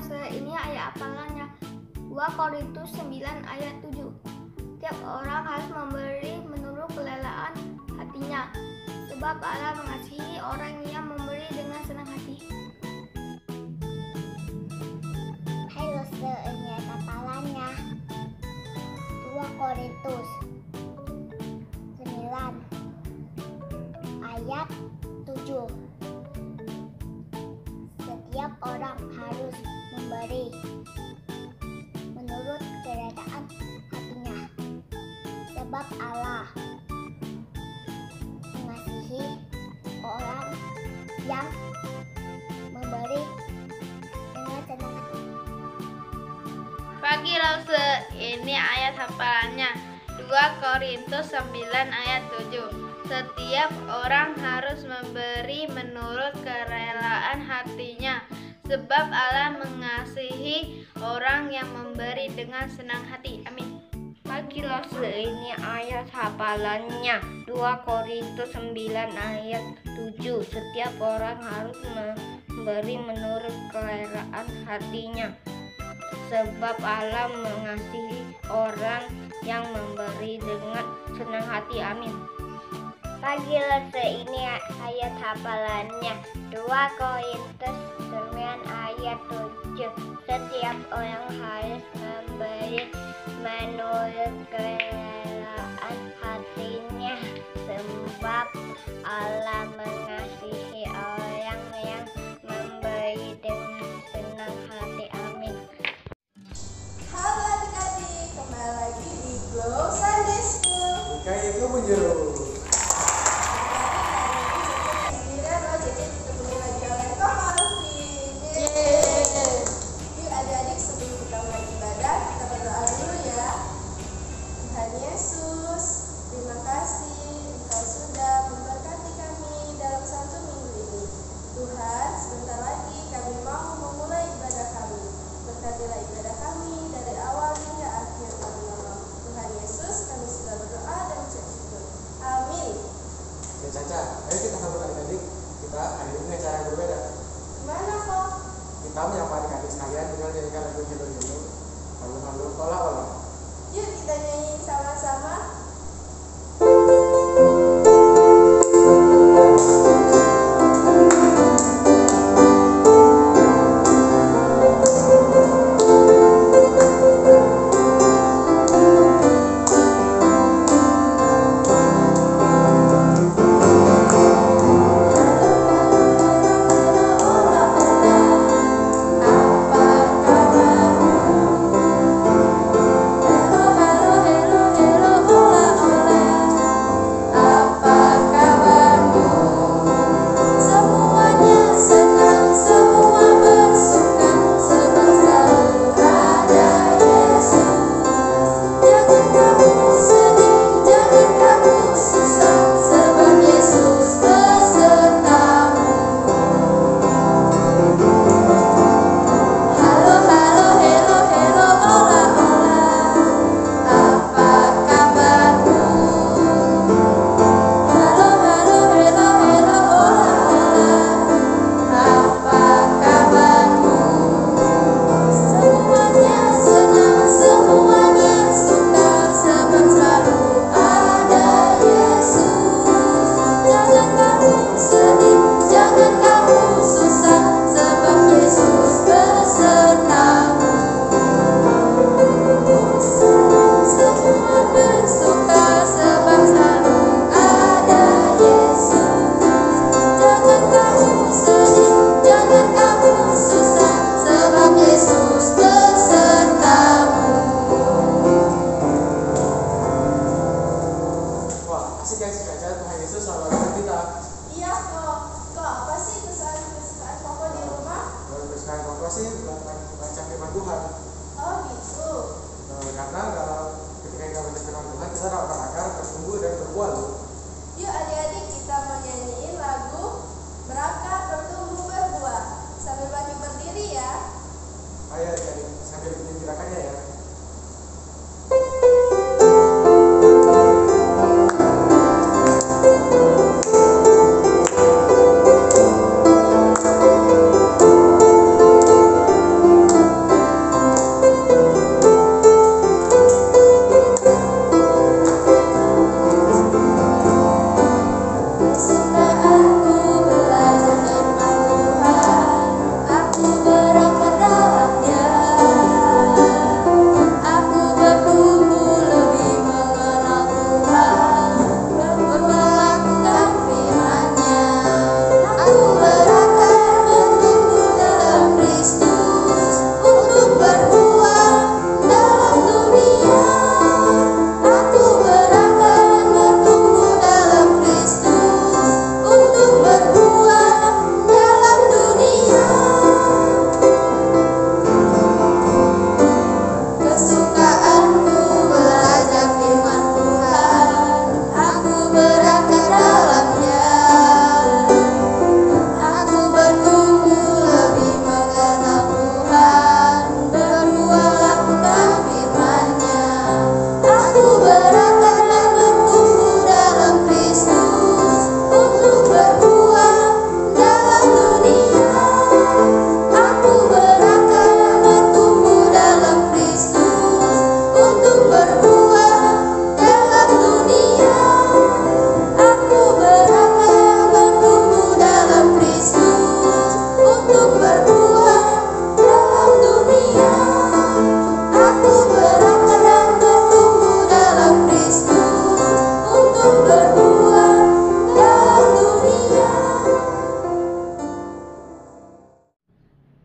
ini ayat hafalannya 2 Korintus 9 ayat 7. Setiap orang harus memberi menurut kerelaan hatinya, sebab Allah mengasihi orang yang memberi dengan senang hati. Ini ayat hafalannya 2 Korintus 9 ayat 7. Setiap orang harus memberi menurut kerelaan hatinya, sebab Allah mengasihi orang yang memberi dengan senang hati. Pagi Lause, ini ayat hafalannya 2 Korintus 9 ayat 7. Setiap orang harus memberi menurut kerelaan hatinya, sebab Allah mengasihi orang yang memberi dengan senang hati. Amin. Pagi Lause, ini ayat hafalannya 2 Korintus 9 ayat 7. Setiap orang harus memberi menurut kerelaan hatinya, sebab Allah mengasihi orang yang memberi dengan senang hati. Amin. Pagi Lause, ini ayat hafalannya 2 Korintus 9 ayat 7. Setiap orang harus memberi menurut kerelaan hatinya, sebab Allah mengasihi orang yang memberi dengan senang hati. Amin. Halo adik-adik, kembali lagi di Glow Sunday School. Kayak itu menjeru. Caca, ayo kita sambut adik-adik. Kita hari ini acara yang berbeda. Gimana kok? Kita menyapa adik-adik sekalian dengan nyanyikan lagu Jilo-Jilo. Lalu olah-olah. Yuk kita nyanyi sama-sama. Hello, hello, hello.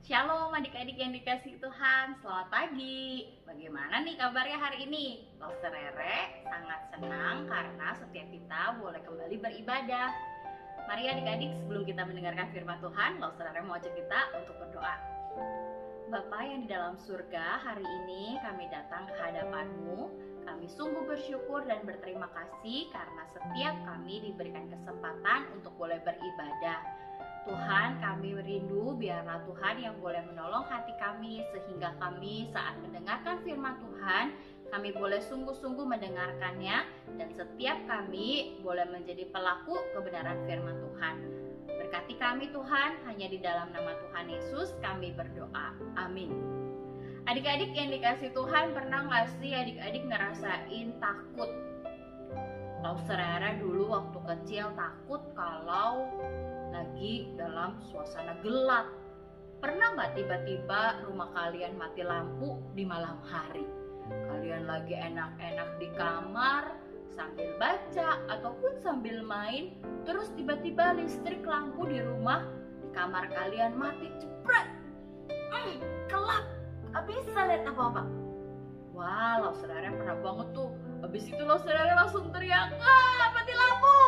Shalom adik-adik yang dikasihi Tuhan, selamat pagi. Bagaimana nih kabarnya hari ini? Loster Rere sangat senang karena setiap kita boleh kembali beribadah. Mari adik-adik, sebelum kita mendengarkan firman Tuhan, Loster Rere mau ajak kita untuk berdoa. Bapa yang di dalam surga, hari ini kami datang ke hadapan-Mu. Kami sungguh bersyukur dan berterima kasih karena setiap kami diberikan kesempatan untuk boleh beribadah. Tuhan, kami rindu biarlah Tuhan yang boleh menolong hati kami sehingga kami saat mendengarkan firman Tuhan, kami boleh sungguh-sungguh mendengarkannya dan setiap kami boleh menjadi pelaku kebenaran firman Tuhan. Berkati kami Tuhan, hanya di dalam nama Tuhan Yesus kami berdoa. Amin. Adik-adik yang dikasih Tuhan, pernah gak sih adik-adik ngerasain takut? Kalau Rere dulu waktu kecil takut kalau lagi dalam suasana gelap. Pernah nggak tiba-tiba rumah kalian mati lampu di malam hari? Kalian lagi enak-enak di kamar sambil baca ataupun sambil main, terus tiba-tiba listrik lampu di rumah di kamar kalian mati, jepret. Gelap, gak bisa lihat apa-apa. Wah, lo saudara pernah banget tuh. Habis itu lo saudara langsung teriak, mati lampu.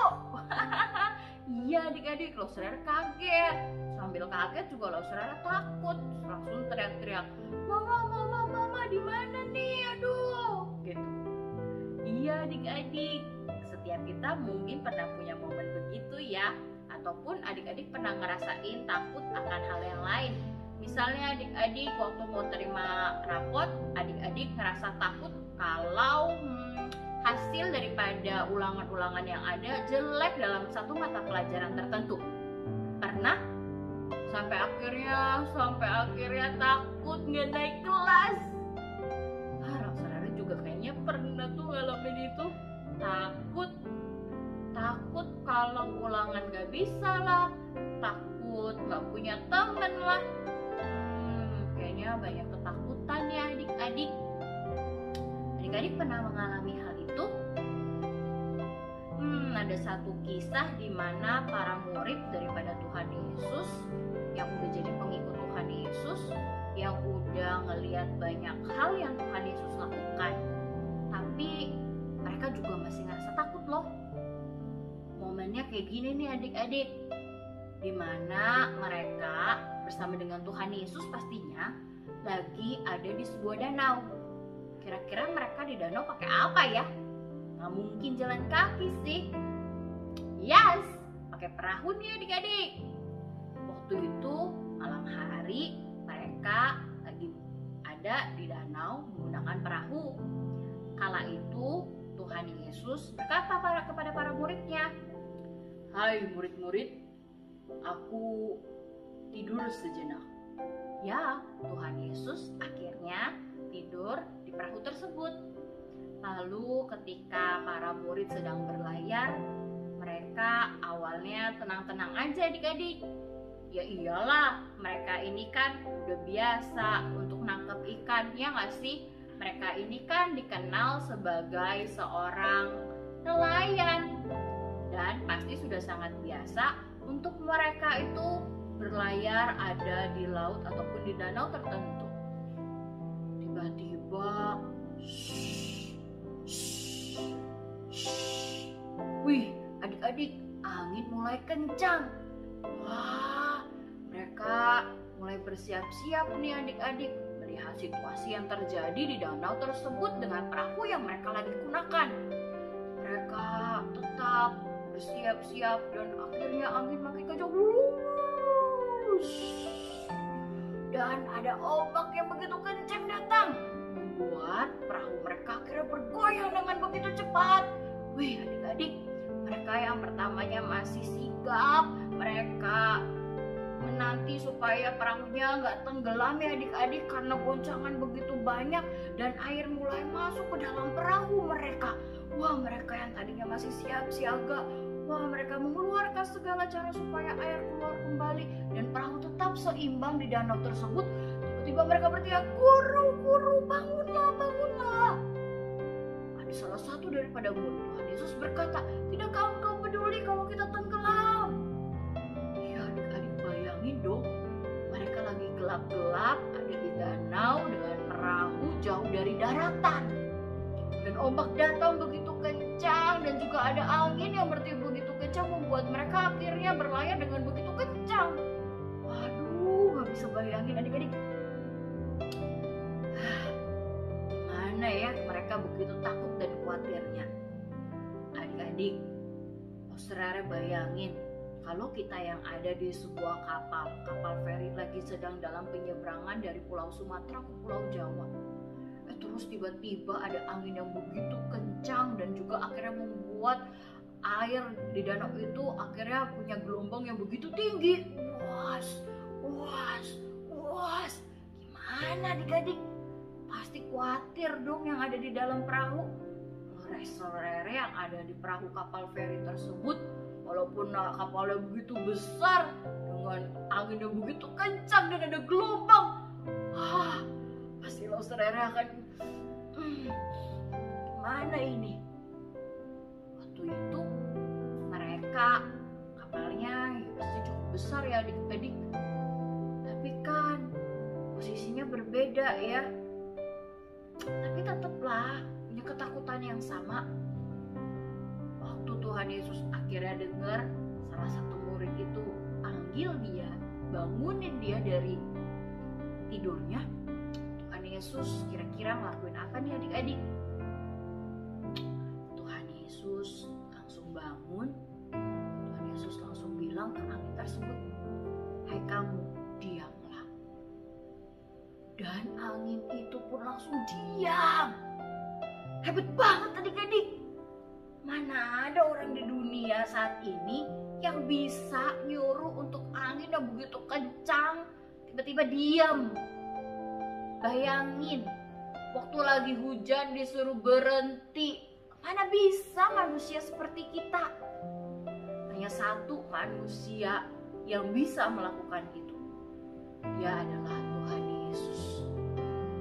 Iya adik-adik, lo saudara kaget. Sambil kaget juga lo saudara takut. Langsung teriak-teriak, mama di mana nih? Aduh, gitu. Iya adik-adik, setiap kita mungkin pernah punya momen begitu ya. Ataupun adik-adik pernah ngerasain takut akan hal yang lain. Misalnya adik-adik waktu mau terima rapot, adik-adik ngerasa takut kalau hasil daripada ulangan-ulangan yang ada jelek dalam satu mata pelajaran tertentu. Pernah? Sampai akhirnya takut nggak naik kelas. Saudara juga kayaknya pernah tuh ngalamin itu. Takut kalau ulangan nggak bisa lah, takut nggak punya temen lah. Kayaknya banyak ketakutan ya adik-adik. Adik-adik pernah mengalami hal itu? Ada satu kisah di mana para murid daripada Tuhan Yesus yang udah jadi pengikut Tuhan Yesus, yang udah ngelihat banyak hal yang Tuhan Yesus lakukan, tapi mereka juga masih ngerasa takut loh. Momennya kayak gini nih adik-adik, di mana mereka bersama dengan Tuhan Yesus pastinya lagi ada di sebuah danau. Kira-kira mereka di danau pakai apa ya? Nggak mungkin jalan kaki sih. Yes, pakai perahu nih adik-adik. Waktu itu malam hari mereka lagi ada di danau menggunakan perahu. Kala itu Tuhan Yesus berkata kepada para muridnya, "Hai murid-murid, aku tidur sejenak." Ya, Tuhan Yesus akhirnya tidur di perahu tersebut. Lalu ketika para murid sedang berlayar, mereka awalnya tenang-tenang aja adik-adik. Ya iyalah, mereka ini kan udah biasa untuk nangkep ikan, ya nggak sih? Mereka ini kan dikenal sebagai seorang nelayan dan pasti sudah sangat biasa untuk mereka itu berlayar ada di laut ataupun di danau tertentu. Tiba-tiba, wih, adik-adik, angin mulai kencang. Wah, mereka mulai bersiap-siap nih adik-adik melihat situasi yang terjadi di danau tersebut dengan perahu yang mereka lagi gunakan. Mereka tetap bersiap-siap dan akhirnya angin makin kencang. Dan ada ombak yang begitu kencang datang, membuat perahu mereka akhirnya bergoyang dengan begitu cepat. Wih adik-adik, mereka yang pertamanya masih sigap, mereka menanti supaya perahunya nggak tenggelam ya adik-adik karena goncangan begitu banyak dan air mulai masuk ke dalam perahu mereka. Wah, mereka yang tadinya masih siap-siaga, wah mereka mengeluarkan segala cara supaya air keluar kembali dan perahu tetap seimbang di danau tersebut. Tiba-tiba mereka berteriak, "Guru, bangunlah, bangunlah." Ada salah satu daripada murid Tuhan Yesus berkata, "Tidakkah engkau peduli kalau kita tenggelam?" Ya adik-adik, bayangin dong, mereka lagi gelap gelap-gelap ada di danau dengan perahu jauh dari daratan. Dan ombak datang begitu kencang dan juga ada angin yang bertiup begitu kencang membuat mereka akhirnya berlayar dengan begitu kencang. Waduh, gak bisa bayangin adik-adik. Gimana ya mereka begitu takut dan khawatirnya. Adik-adik, saudara bayangin kalau kita yang ada di sebuah kapal feri lagi sedang dalam penyeberangan dari Pulau Sumatera ke Pulau Jawa. Terus tiba-tiba ada angin yang begitu kencang dan juga akhirnya membuat air di danau itu akhirnya punya gelombang yang begitu tinggi. Was. Gimana adik-adik? Pasti khawatir dong yang ada di dalam perahu. Saudara yang ada di perahu kapal feri tersebut, walaupun kapalnya begitu besar dengan angin yang begitu kencang dan ada gelombang, pasti saudara akan mana ini? Waktu itu mereka kapalnya pasti cukup besar ya adik-adik, tapi kan posisinya berbeda ya. Tapi tetaplah punya ketakutan yang sama. Waktu Tuhan Yesus akhirnya dengar salah satu murid itu panggil dia, bangunin dia dari tidurnya, Tuhan Yesus kira-kira ngelakuin apa nih adik-adik? Tuhan Yesus langsung bangun. Tuhan Yesus langsung bilang ke angin tersebut, "Hai kamu, diamlah." Dan angin itu pun langsung diam. Hebat banget adik-adik. Mana ada orang di dunia saat ini yang bisa nyuruh untuk angin yang begitu kencang tiba-tiba diam. Bayangin, waktu lagi hujan disuruh berhenti. Mana bisa manusia seperti kita? Hanya satu manusia yang bisa melakukan itu. Dia adalah Tuhan Yesus.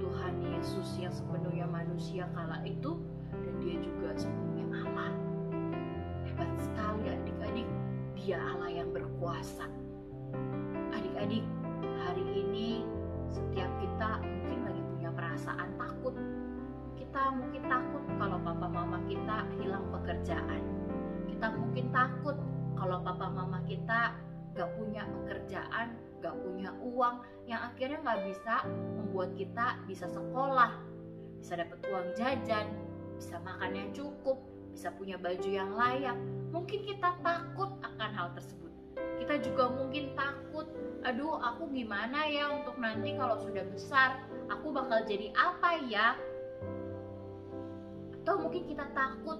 Tuhan Yesus yang sepenuhnya manusia kala itu, dan dia juga sepenuhnya Allah. Hebat sekali adik-adik, dia Allah yang berkuasa. Adik-adik, hari ini setiap kita mungkin lagi punya perasaan takut. Kita mungkin takut kalau papa mama kita hilang pekerjaan. Kita mungkin takut kalau papa mama kita gak punya pekerjaan, gak punya uang, yang akhirnya gak bisa membuat kita bisa sekolah, bisa dapat uang jajan, bisa makan yang cukup, bisa punya baju yang layak. Mungkin kita takut akan hal tersebut. Kita juga mungkin takut, aduh aku gimana ya untuk nanti kalau sudah besar, aku bakal jadi apa ya? Atau mungkin kita takut,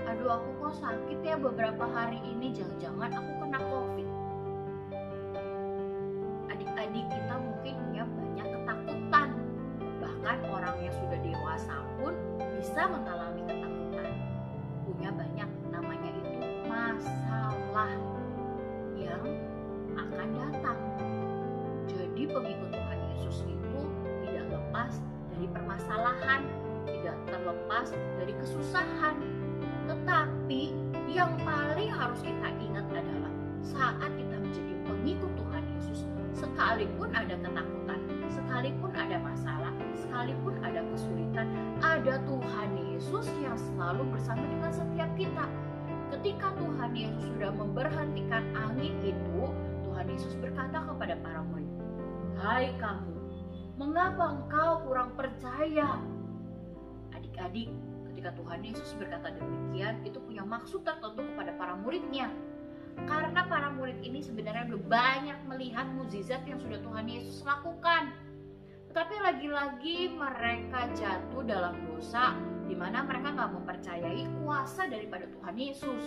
aduh aku kok sakit ya beberapa hari ini, jangan-jangan aku kena COVID. Adik-adik kita mungkin punya banyak ketakutan. Bahkan orang yang sudah dewasa pun bisa mengalami ketakutan. Punya banyak, namanya itu masalah yang akan datang. Jadi pengikut Tuhan Yesus itu tidak lepas dari permasalahan, tidak terlepas dari kesusahan. Tetapi yang paling harus kita ingat adalah saat kita menjadi pengikut Tuhan Yesus, sekalipun ada ketakutan, sekalipun ada masalah, sekalipun ada kesulitan, ada Tuhan Yesus yang selalu bersama dengan setiap kita. Ketika Tuhan Yesus sudah memberhentikan angin itu, Tuhan Yesus berkata kepada para murid, "Hai kamu, mengapa engkau kurang percaya?" Adik-adik, ketika Tuhan Yesus berkata demikian, itu punya maksud tertentu kepada para muridnya. Karena para murid ini sebenarnya sudah banyak melihat mukjizat yang sudah Tuhan Yesus lakukan. Tetapi lagi-lagi mereka jatuh dalam dosa, di mana mereka gak mempercayai kuasa daripada Tuhan Yesus.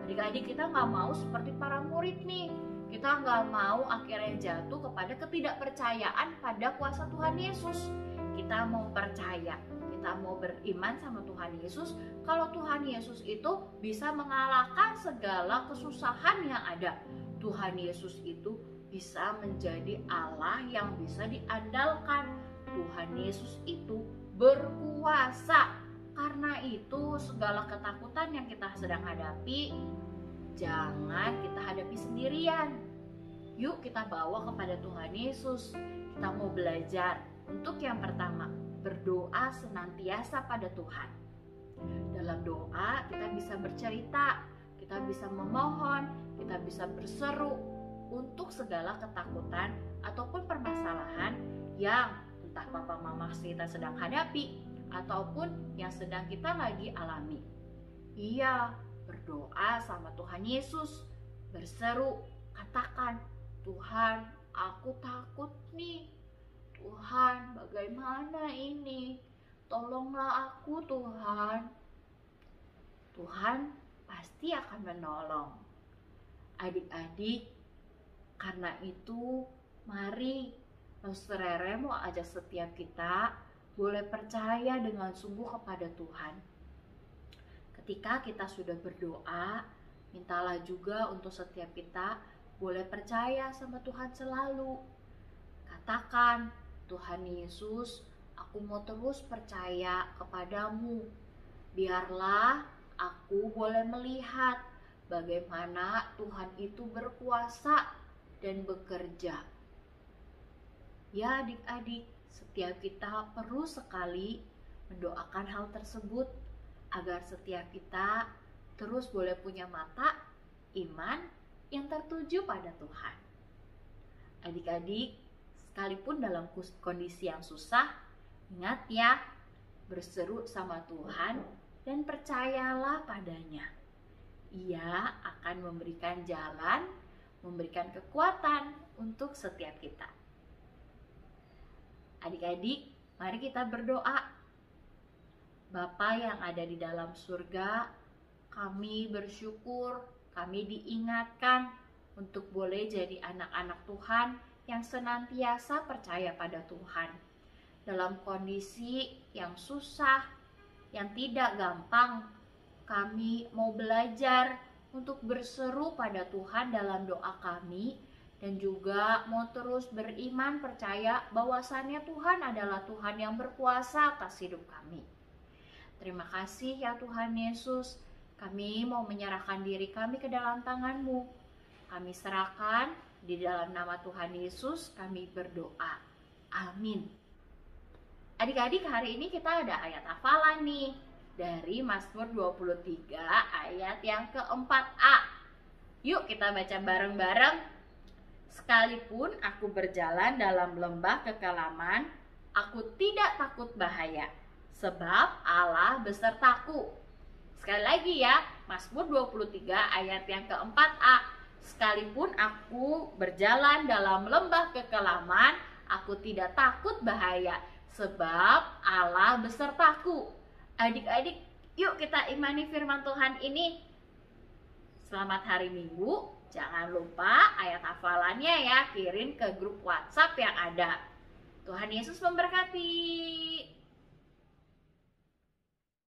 Adik-adik, kita gak mau seperti para murid nih. Kita gak mau akhirnya jatuh kepada ketidakpercayaan pada kuasa Tuhan Yesus. Kita mau percaya, kita mau beriman sama Tuhan Yesus, kalau Tuhan Yesus itu bisa mengalahkan segala kesusahan yang ada. Tuhan Yesus itu bisa menjadi Allah yang bisa diandalkan. Tuhan Yesus itu berkuasa. Karena itu segala ketakutan yang kita sedang hadapi, jangan kita hadapi sendirian. Yuk kita bawa kepada Tuhan Yesus. Kita mau belajar. Untuk yang pertama, berdoa senantiasa pada Tuhan. Dalam doa kita bisa bercerita, kita bisa memohon, kita bisa berseru untuk segala ketakutan ataupun permasalahan yang entah papa mama kita sedang hadapi ataupun yang sedang kita lagi alami. Iya, berdoa sama Tuhan Yesus, berseru, katakan, Tuhan, aku takut nih. Tuhan, bagaimana ini? Tolonglah aku, Tuhan. Tuhan pasti akan menolong. Adik-adik, karena itu mari Pastor Rere mau ajak setiap kita boleh percaya dengan sungguh kepada Tuhan. Ketika kita sudah berdoa, mintalah juga untuk setiap kita boleh percaya sama Tuhan selalu. Katakan, Tuhan Yesus, aku mau terus percaya kepadamu. Biarlah aku boleh melihat bagaimana Tuhan itu berkuasa dan bekerja. Ya adik-adik, setiap kita perlu sekali mendoakan hal tersebut agar setiap kita terus boleh punya mata iman yang tertuju pada Tuhan. Adik-adik, sekalipun dalam kondisi yang susah, ingat ya, berseru sama Tuhan dan percayalah padanya. Ia akan memberikan jalan, memberikan kekuatan untuk setiap kita. Adik-adik, mari kita berdoa. Bapa yang ada di dalam surga, kami bersyukur, kami diingatkan untuk boleh jadi anak-anak Tuhan yang senantiasa percaya pada Tuhan. Dalam kondisi yang susah, yang tidak gampang, kami mau belajar untuk berseru pada Tuhan dalam doa kami, dan juga mau terus beriman percaya bahwasannya Tuhan adalah Tuhan yang berkuasa atas hidup kami. Terima kasih ya Tuhan Yesus, kami mau menyerahkan diri kami ke dalam tangan-Mu. Kami serahkan di dalam nama Tuhan Yesus, kami berdoa. Amin. Adik-adik, hari ini kita ada ayat hafalan nih dari Mazmur 23 ayat yang keempat-A. Yuk kita baca bareng-bareng. Sekalipun aku berjalan dalam lembah kekelaman, aku tidak takut bahaya, sebab Allah besertaku. Sekali lagi ya, Mazmur 23 ayat yang keempat-A. Sekalipun aku berjalan dalam lembah kekelaman, aku tidak takut bahaya, sebab Allah besertaku. Adik-adik, yuk kita imani firman Tuhan ini. Selamat hari Minggu. Jangan lupa ayat hafalannya ya, kirim ke grup WhatsApp yang ada. Tuhan Yesus memberkati.